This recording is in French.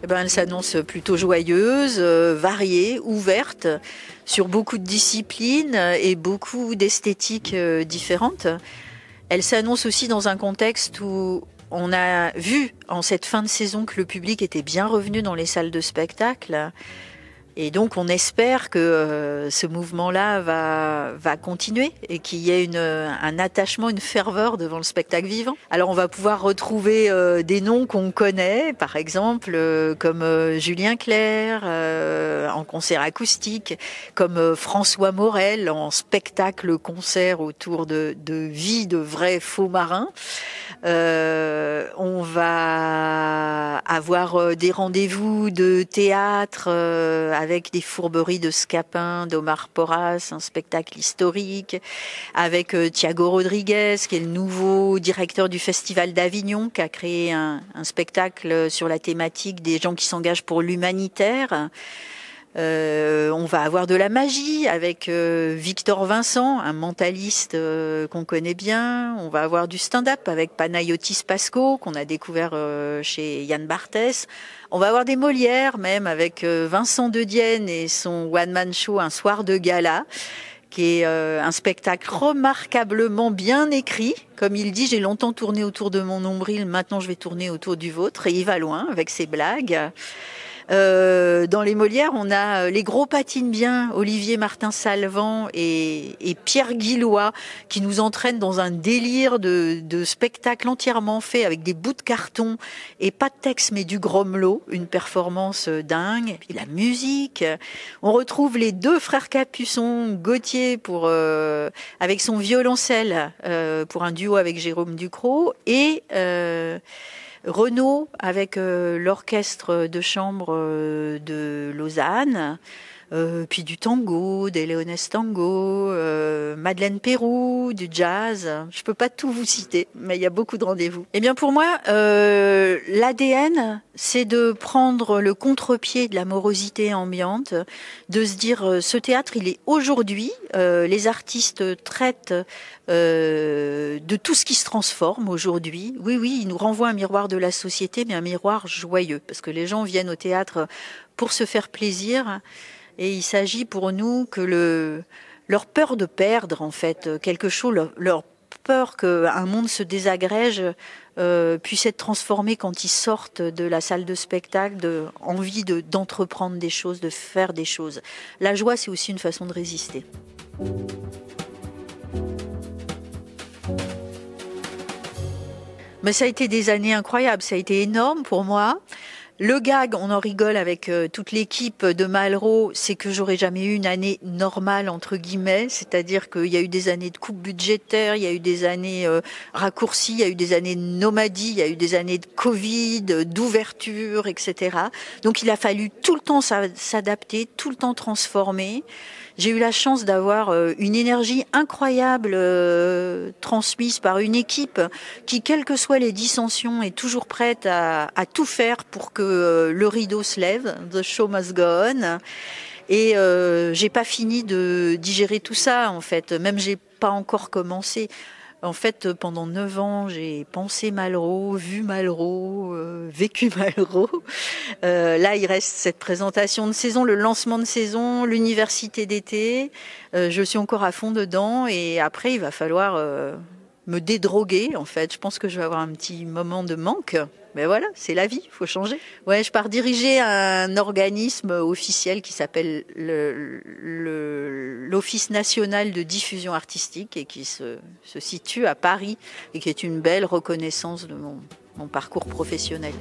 Eh ben, elle s'annonce plutôt joyeuse, variée, ouverte, sur beaucoup de disciplines et beaucoup d'esthétiques différentes. Elle s'annonce aussi dans un contexte où on a vu en cette fin de saison que le public était bien revenu dans les salles de spectacle. Et donc on espère que ce mouvement-là va continuer et qu'il y ait un attachement, une ferveur devant le spectacle vivant. Alors on va pouvoir retrouver des noms qu'on connaît, par exemple comme Julien Clerc en concert acoustique, comme François Morel en spectacle-concert autour de vie de vrais faux marins. On va avoir des rendez-vous de théâtre avec des fourberies de Scapin, d'Omar Porras, un spectacle historique, avec Thiago Rodriguez, qui est le nouveau directeur du Festival d'Avignon, qui a créé un spectacle sur la thématique des gens qui s'engagent pour l'humanitaire. On va avoir de la magie avec Victor Vincent, un mentaliste qu'on connaît bien. On va avoir du stand-up avec Panayotis Pasco, qu'on a découvert chez Yann Barthès. On va avoir des Molières même avec Vincent De Dienne et son one-man show Un soir de gala, qui est un spectacle remarquablement bien écrit. Comme il dit, j'ai longtemps tourné autour de mon nombril, maintenant je vais tourner autour du vôtre. Et il va loin avec ses blagues. Dans les Molières, on a les gros patinent bien, Olivier Martin-Salvant et Pierre Guillois, qui nous entraînent dans un délire de spectacle entièrement fait avec des bouts de carton et pas de texte mais du gromelot, une performance dingue. Et puis la musique, on retrouve les deux frères Capuçon, Gauthier avec son violoncelle pour un duo avec Jérôme Ducrot et Renaud avec l'orchestre de chambre de Lausanne, puis du tango, des Léonès Tango, Madeleine Pérou, du jazz. Je peux pas tout vous citer, mais il y a beaucoup de rendez-vous. Eh bien pour moi, l'ADN, c'est de prendre le contre-pied de la morosité ambiante, de se dire ce théâtre, il est aujourd'hui, les artistes traitent de tout ce qui se transforme aujourd'hui. Oui, il nous renvoie un miroir de la société, mais un miroir joyeux, parce que les gens viennent au théâtre pour se faire plaisir, et il s'agit pour nous que leur peur de perdre, en fait, quelque chose, leur peur qu'un monde se désagrège puisse être transformé quand ils sortent de la salle de spectacle, envie d'entreprendre des choses, de faire des choses. La joie, c'est aussi une façon de résister. Mais ça a été des années incroyables, ça a été énorme pour moi. Le gag, on en rigole avec toute l'équipe de Malraux, c'est que j'aurais jamais eu une année normale, entre guillemets, c'est-à-dire qu'il y a eu des années de coupe budgétaire, il y a eu des années raccourcies, il y a eu des années de nomadie, il y a eu des années de Covid, d'ouverture, etc. Donc il a fallu tout le temps s'adapter, tout le temps transformer. J'ai eu la chance d'avoir une énergie incroyable transmise par une équipe qui, quelles que soient les dissensions, est toujours prête à tout faire pour que le rideau se lève. The show must go on. Et j'ai pas fini de digérer tout ça, en fait. Même j'ai pas encore commencé. En fait, pendant 9 ans, j'ai pensé Malraux, vu Malraux, vécu Malraux. Là, il reste cette présentation de saison, le lancement de saison, l'université d'été. Je suis encore à fond dedans et après, il va falloir me dédroguer, en fait. Je pense que je vais avoir un petit moment de manque. Mais voilà, c'est la vie, il faut changer. Ouais, je pars diriger un organisme officiel qui s'appelle l'Office national de diffusion artistique et qui se situe à Paris et qui est une belle reconnaissance de mon parcours professionnel.